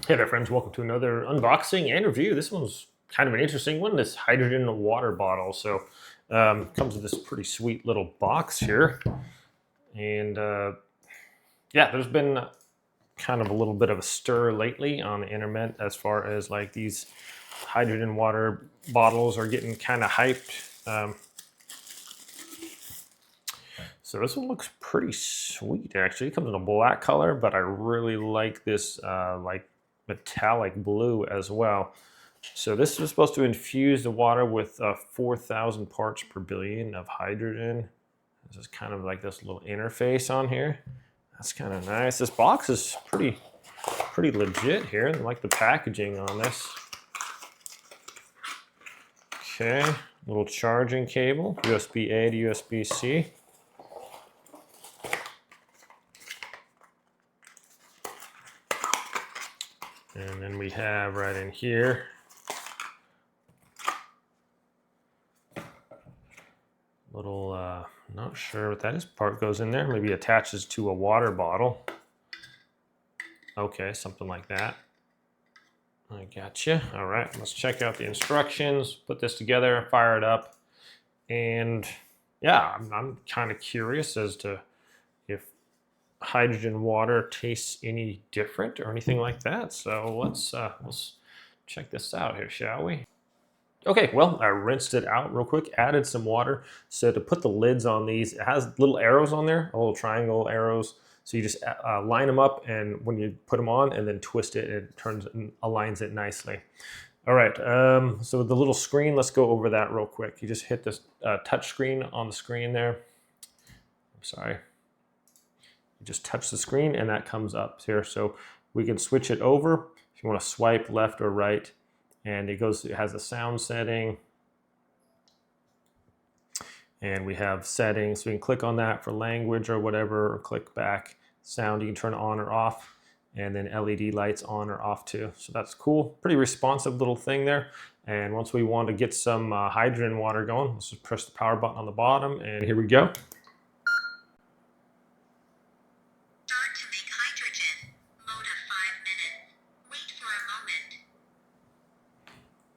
Hey there friends, welcome to another unboxing and review. This one's kind of an interesting one, this hydrogen water bottle. So comes with this pretty sweet little box here. And yeah, there's been kind of a little bit of a stir lately on the internet as far as like these hydrogen water bottles are getting kind of hyped. So this one looks pretty sweet actually. It comes in a black color, but I really like this like metallic blue as well. So this is supposed to infuse the water with 4,000 parts per billion of hydrogen. This is kind of like this little interface on here. That's kind of nice. This box is pretty legit here. I like the packaging on this. Okay, little charging cable, USB-A to USB-C. And then we have right in here little, not sure what that is, part goes in there, maybe attaches to a water bottle. Okay, something like that. I gotcha. All right, let's check out the instructions, put this together, fire it up. And yeah, I'm kind of curious as to if hydrogen water tastes any different or anything like that. So let's check this out here, shall we? Okay, well, I rinsed it out real quick, added some water. So to put the lids on these, it has little arrows on there, little triangle arrows. So you just line them up, and when you put them on and then twist it, it turns and aligns it nicely. All right, so the little screen, let's go over that real quick. You just hit this touch screen on the screen there. I'm sorry. You just touch the screen and that comes up here. So we can switch it over if you want to swipe left or right. And it has a sound setting. And we have settings. So we can click on that for language or whatever, or click back. Sound, you can turn on or off. And then LED lights on or off too. So that's cool. Pretty responsive little thing there. And once we want to get some hydrogen water going, let's just press the power button on the bottom, and here we go.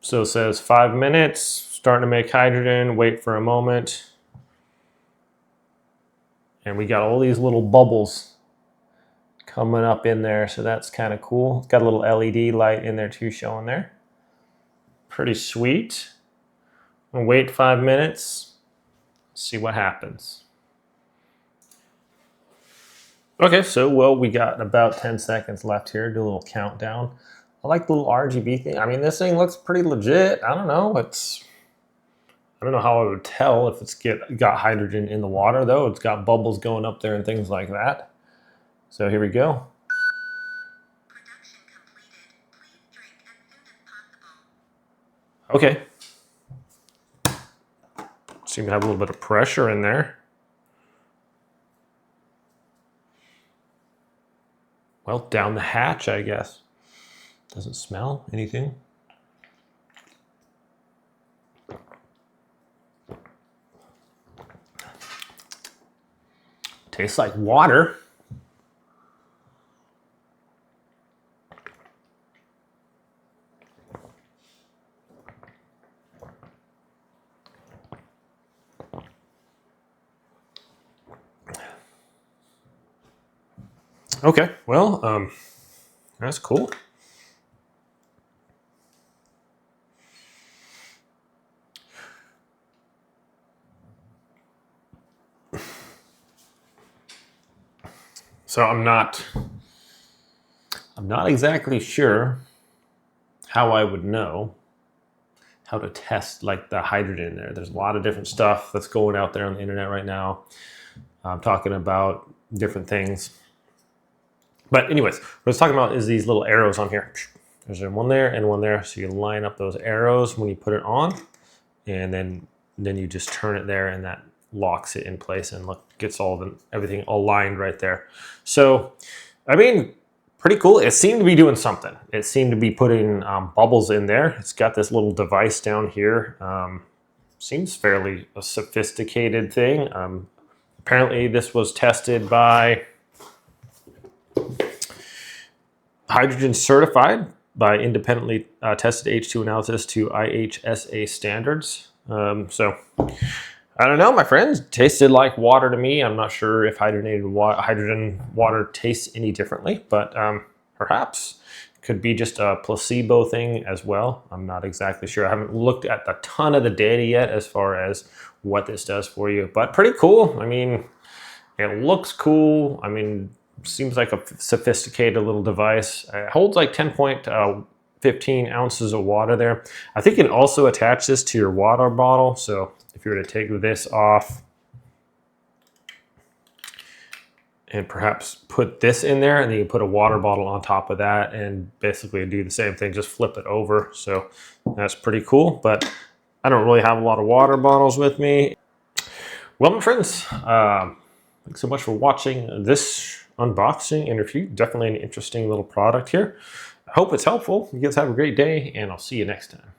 So it says 5 minutes, starting to make hydrogen, wait for a moment. And we got all these little bubbles coming up in there, so that's kind of cool. It's got a little LED light in there too showing there. Pretty sweet. We'll wait 5 minutes, see what happens. Okay, so well, we got about 10 seconds left here. Do a little countdown. I like the little RGB thing. I mean, this thing looks pretty legit. I don't know. I don't know how I would tell if it's got hydrogen in the water though. It's got bubbles going up there and things like that. So here we go. Production completed. Please drink as soon as possible. Okay. Seem to have a little bit of pressure in there. Well, down the hatch, I guess. Doesn't smell anything. Tastes like water. Okay, well, that's cool. So I'm not exactly sure how I would know how to test like the hydrogen there. There's a lot of different stuff that's going out there on the internet right now. I'm talking about different things. But anyways, what I was talking about is these little arrows on here. There's one there and one there. So you line up those arrows when you put it on, and then you just turn it there, and that locks it in place and gets everything aligned right there. So, I mean, pretty cool. It seemed to be doing something. It seemed to be putting bubbles in there. It's got this little device down here. Seems fairly a sophisticated thing. Apparently this was tested by hydrogen certified by independently tested H2 analysis to IHSA standards. So I don't know, my friends. Tasted like water to me. I'm not sure if hydrogen water tastes any differently, but perhaps could be just a placebo thing as well. I'm not exactly sure. I haven't looked at a ton of the data yet as far as what this does for you, but pretty cool. I mean, it looks cool. I mean, seems like a sophisticated little device. It holds like 10.15 ounces of water there. I think you can also attach this to your water bottle. So if you were to take this off and perhaps put this in there, and then you put a water bottle on top of that and basically do the same thing, just flip it over. So that's pretty cool, but I don't really have a lot of water bottles with me. Well, my friends, thanks so much for watching this unboxing and review. Definitely an interesting little product here. I hope it's helpful. You guys have a great day, and I'll see you next time.